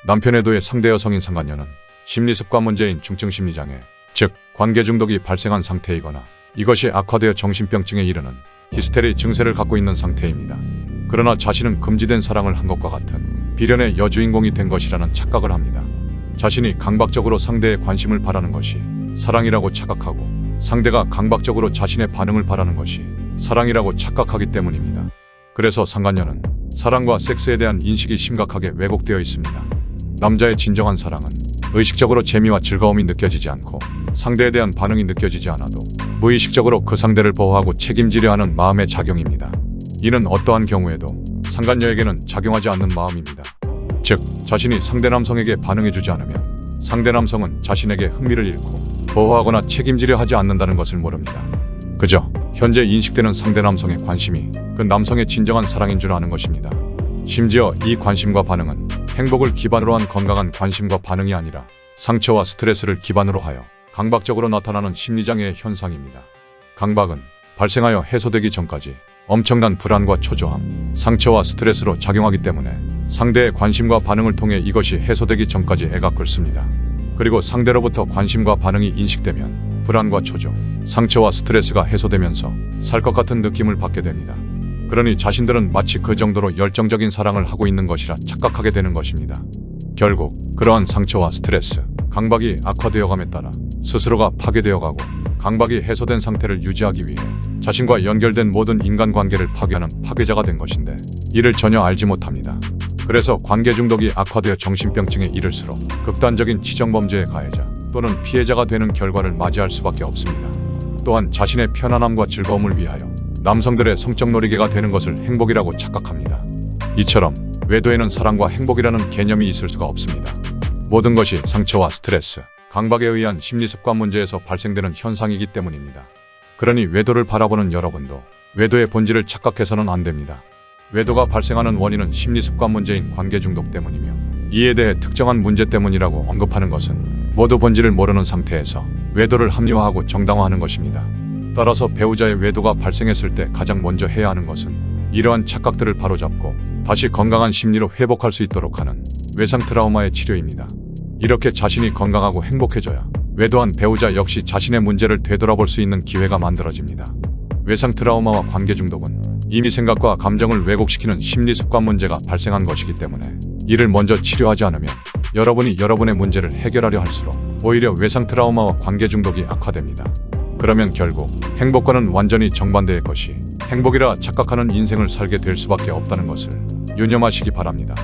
남편외도의 상대 여성인 상간녀는 심리습관 문제인 중증심리장애, 즉 관계중독이 발생한 상태이거나 이것이 악화되어 정신병증에 이르는 히스테리 증세를 갖고 있는 상태입니다. 그러나 자신은 금지된 사랑을 한 것과 같은 비련의 여주인공이 된 것이라는 착각을 합니다. 자신이 강박적으로 상대의 관심을 바라는 것이 사랑이라고 착각하고 상대가 강박적으로 자신의 반응을 바라는 것이 사랑이라고 착각하기 때문입니다. 그래서 상간녀는 사랑과 섹스에 대한 인식이 심각하게 왜곡되어 있습니다. 남자의 진정한 사랑은 의식적으로 재미와 즐거움이 느껴지지 않고 상대에 대한 반응이 느껴지지 않아도 무의식적으로 그 상대를 보호하고 책임지려 하는 마음의 작용입니다. 이는 어떠한 경우에도 상간녀에게는 작용하지 않는 마음입니다. 즉, 자신이 상대 남성에게 반응해주지 않으면 상대 남성은 자신에게 흥미를 잃고 보호하거나 책임지려 하지 않는다는 것을 모릅니다. 그저 현재 인식되는 상대 남성의 관심이 그 남성의 진정한 사랑인 줄 아는 것입니다. 심지어 이 관심과 반응은 행복을 기반으로 한 건강한 관심과 반응이 아니라 상처와 스트레스를 기반으로 하여 강박적으로 나타나는 심리장애의 현상입니다. 강박은 발생하여 해소되기 전까지 엄청난 불안과 초조함, 상처와 스트레스로 작용하기 때문에 상대의 관심과 반응을 통해 이것이 해소되기 전까지 애가 끓습니다. 그리고 상대로부터 관심과 반응이 인식되면 불안과 초조, 상처와 스트레스가 해소되면서 살 것 같은 느낌을 받게 됩니다. 그러니 자신들은 마치 그 정도로 열정적인 사랑을 하고 있는 것이라 착각하게 되는 것입니다. 결국 그러한 상처와 스트레스, 강박이 악화되어감에 따라 스스로가 파괴되어가고 강박이 해소된 상태를 유지하기 위해 자신과 연결된 모든 인간관계를 파괴하는 파괴자가 된 것인데 이를 전혀 알지 못합니다. 그래서 관계중독이 악화되어 정신병증에 이를수록 극단적인 치정범죄의 가해자 또는 피해자가 되는 결과를 맞이할 수밖에 없습니다. 또한 자신의 편안함과 즐거움을 위하여 남성들의 성적 놀이개가 되는 것을 행복이라고 착각합니다. 이처럼 외도에는 사랑과 행복이라는 개념이 있을 수가 없습니다. 모든 것이 상처와 스트레스, 강박에 의한 심리습관 문제에서 발생되는 현상이기 때문입니다. 그러니 외도를 바라보는 여러분도 외도의 본질을 착각해서는 안 됩니다. 외도가 발생하는 원인은 심리습관 문제인 관계중독 때문이며 이에 대해 특정한 문제 때문이라고 언급하는 것은 모두 본질을 모르는 상태에서 외도를 합리화하고 정당화하는 것입니다. 따라서 배우자의 외도가 발생했을 때 가장 먼저 해야 하는 것은 이러한 착각들을 바로잡고 다시 건강한 심리로 회복할 수 있도록 하는 외상 트라우마의 치료입니다. 이렇게 자신이 건강하고 행복해져야 외도한 배우자 역시 자신의 문제를 되돌아볼 수 있는 기회가 만들어집니다. 외상 트라우마와 관계중독은 이미 생각과 감정을 왜곡시키는 심리습관 문제가 발생한 것이기 때문에 이를 먼저 치료하지 않으면 여러분이 여러분의 문제를 해결하려 할수록 오히려 외상 트라우마와 관계중독이 악화됩니다. 그러면 결국 행복과는 완전히 정반대의 것이 행복이라 착각하는 인생을 살게 될 수밖에 없다는 것을 유념하시기 바랍니다.